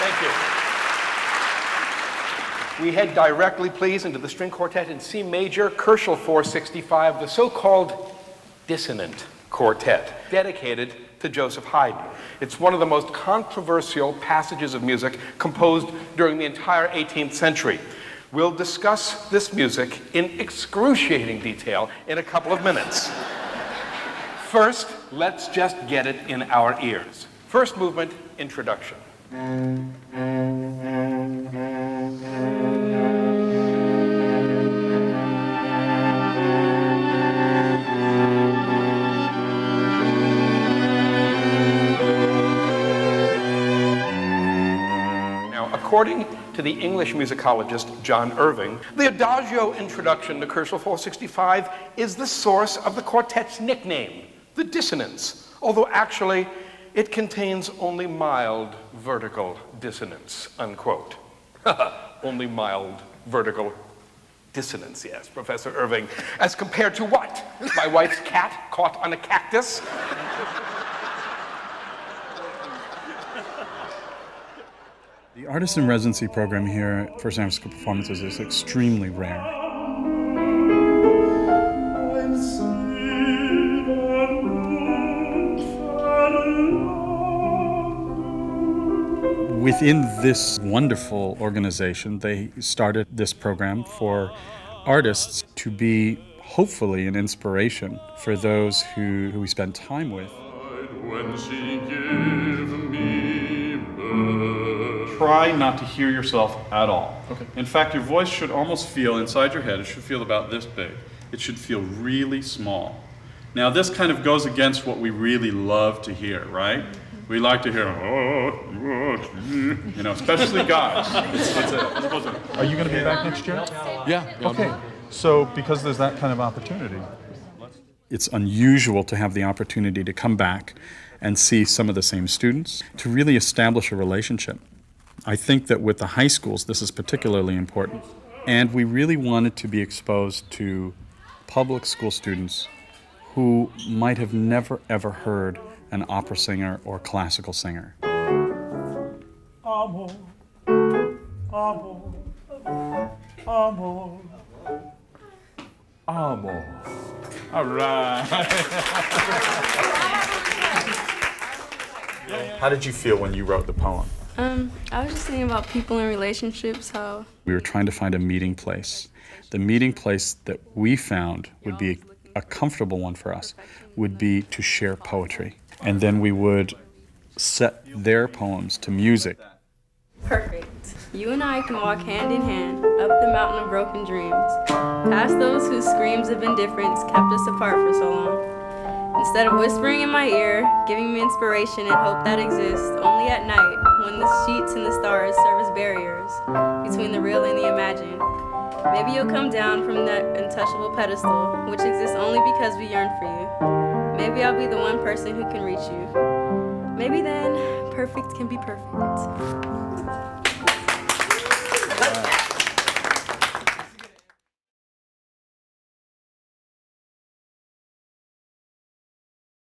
Thank you. We head directly, please, into the string quartet in C major, Kerschel 465, the so-called dissonant quartet, dedicated to Joseph Haydn. It's one of the most controversial passages of music composed during the entire 18th century. We'll discuss this music in excruciating detail in a couple of minutes. First, let's just get it in our ears. First movement, introduction. According to the English musicologist John Irving, the Adagio introduction to Kerschel 465 is the source of the quartet's nickname, the dissonance, although actually it contains only mild vertical dissonance, unquote. Only mild vertical dissonance, yes, Professor Irving. As compared to what? My wife's cat caught on a cactus? The artist in residency program here for San Francisco Performances is extremely rare. Within this wonderful organization, they started this program for artists to be hopefully an inspiration for those who we spend time with. Try not to hear yourself at all. Okay. In fact, your voice should almost feel inside your head, it should feel about this big. It should feel really small. Now this kind of goes against what we really love to hear, right? We like to hear, you know, especially guys. Are you going to be back next year? Yeah. Okay. So because there's that kind of opportunity. It's unusual to have the opportunity to come back and see some of the same students, to really establish a relationship. I think that with the high schools, this is particularly important. And we really wanted to be exposed to public school students who might have never, ever heard an opera singer or classical singer. Amor, amor, amor, amor. All right. How did you feel when you wrote the poem? I was just thinking about people and relationships, how... We were trying to find a meeting place. The meeting place that we found would be a comfortable one for us, would be to share poetry. And then we would set their poems to music. Perfect. You and I can walk hand in hand up the mountain of broken dreams, past those whose screams of indifference kept us apart for so long. Instead of whispering in my ear, giving me inspiration and hope that exists only at night when the sheets and the stars serve as barriers between the real and the imagined. Maybe you'll come down from that untouchable pedestal, which exists only because we yearn for you. Maybe I'll be the one person who can reach you. Maybe then, perfect can be perfect.